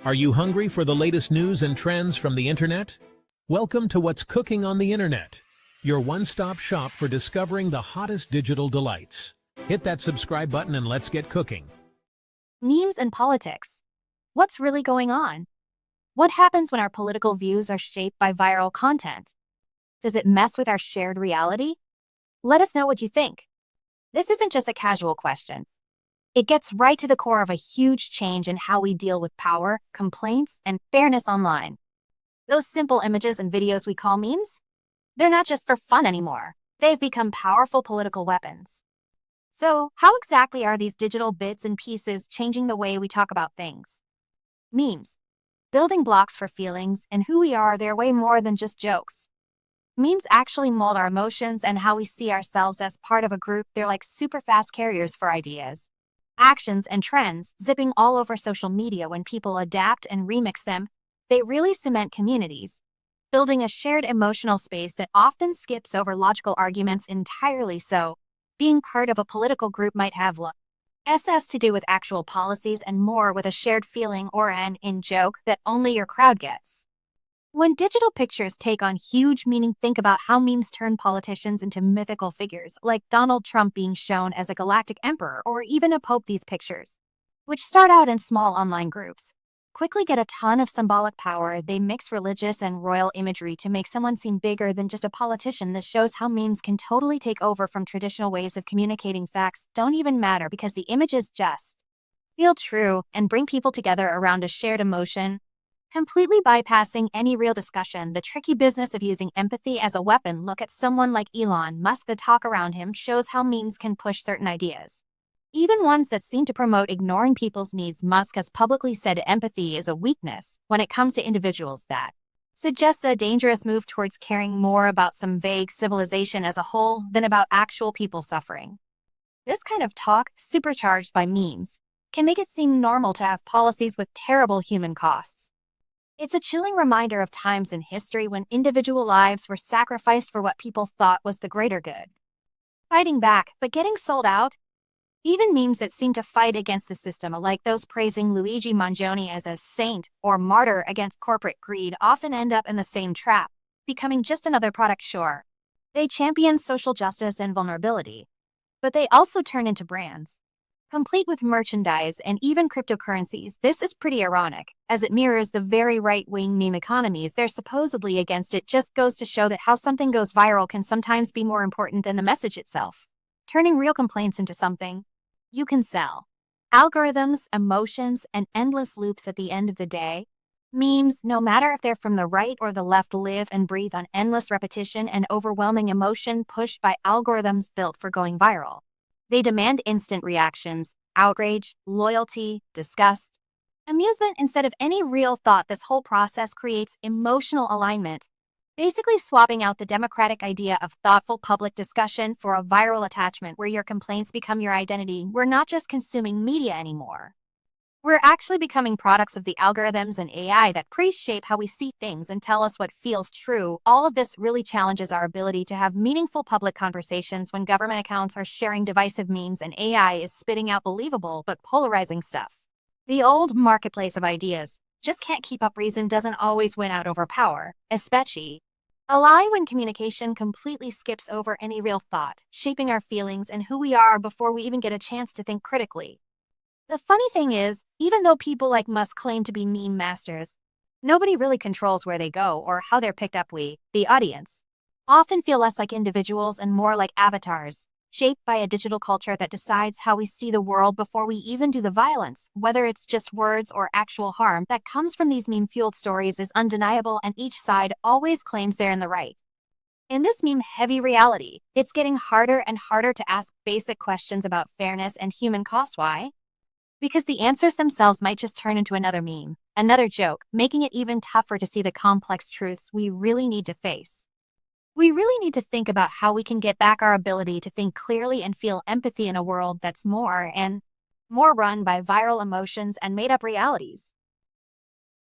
Are you hungry for the latest news and trends from the internet? Welcome to What's Cooking on the Internet, your one-stop shop for discovering the hottest digital delights. Hit that subscribe button and let's get cooking. Memes and politics. What's really going on? What happens when our political views are shaped by viral content? Does it mess with our shared reality? Let us know what you think. This isn't just a casual question. It gets right to the core of a huge change in how we deal with power, complaints, and fairness online. Those simple images and videos we call memes? They're not just for fun anymore. They've become powerful political weapons. So, how exactly are these digital bits and pieces changing the way we talk about things? Memes. Building blocks for feelings and who we are, they're way more than just jokes. Memes actually mold our emotions and how we see ourselves as part of a group. They're like super fast carriers for ideas, actions, and trends, zipping all over social media. When people adapt and remix them, they really cement communities, building a shared emotional space that often skips over logical arguments entirely. So, being part of a political group might have less to do with actual policies and more with a shared feeling or an in-joke that only your crowd gets. When digital pictures take on huge meaning, think about how memes turn politicians into mythical figures, like Donald Trump being shown as a galactic emperor or even a pope. These pictures, which start out in small online groups, quickly get a ton of symbolic power. They mix religious and royal imagery to make someone seem bigger than just a politician. This shows how memes can totally take over from traditional ways of communicating. Facts don't even matter because the images just feel true and bring people together around a shared emotion, completely bypassing any real discussion. The tricky business of using empathy as a weapon. Look at someone like Elon Musk. The talk around him shows how memes can push certain ideas, even ones that seem to promote ignoring people's needs. Musk has publicly said empathy is a weakness when it comes to individuals. That suggests a dangerous move towards caring more about some vague civilization as a whole than about actual people suffering. This kind of talk, supercharged by memes, can make it seem normal to have policies with terrible human costs. It's a chilling reminder of times in history when individual lives were sacrificed for what people thought was the greater good. Fighting back, but getting sold out? Even memes that seem to fight against the system, like those praising Luigi Mangione as a saint or martyr against corporate greed, often end up in the same trap, becoming just another product. Sure, they champion social justice and vulnerability, but they also turn into brands, complete with merchandise and even cryptocurrencies. This is pretty ironic, as it mirrors the very right-wing meme economies they're supposedly against. It just goes to show that how something goes viral can sometimes be more important than the message itself, turning real complaints into something you can sell. Algorithms, emotions, and endless loops. At the end of the day, memes, no matter if they're from the right or the left, live and breathe on endless repetition and overwhelming emotion pushed by algorithms built for going viral. They demand instant reactions, outrage, loyalty, disgust, amusement instead of any real thought. This whole process creates emotional alignment, basically swapping out the democratic idea of thoughtful public discussion for a viral attachment where your complaints become your identity. We're not just consuming media anymore. We're actually becoming products of the algorithms and AI that pre-shape how we see things and tell us what feels true. All of this really challenges our ability to have meaningful public conversations when government accounts are sharing divisive memes and AI is spitting out believable but polarizing stuff. The old marketplace of ideas just can't keep up. Reason doesn't always win out over power, especially a lie when communication completely skips over any real thought, shaping our feelings and who we are before we even get a chance to think critically. The funny thing is, even though people like Musk claim to be meme masters, nobody really controls where they go or how they're picked up. We, the audience, often feel less like individuals and more like avatars, shaped by a digital culture that decides how we see the world before we even do the violence. Whether it's just words or actual harm that comes from these meme-fueled stories is undeniable, and each side always claims they're in the right. In this meme-heavy reality, it's getting harder and harder to ask basic questions about fairness and human cost. Why? Because the answers themselves might just turn into another meme, another joke, making it even tougher to see the complex truths we really need to face. We really need to think about how we can get back our ability to think clearly and feel empathy in a world that's more and more run by viral emotions and made-up realities.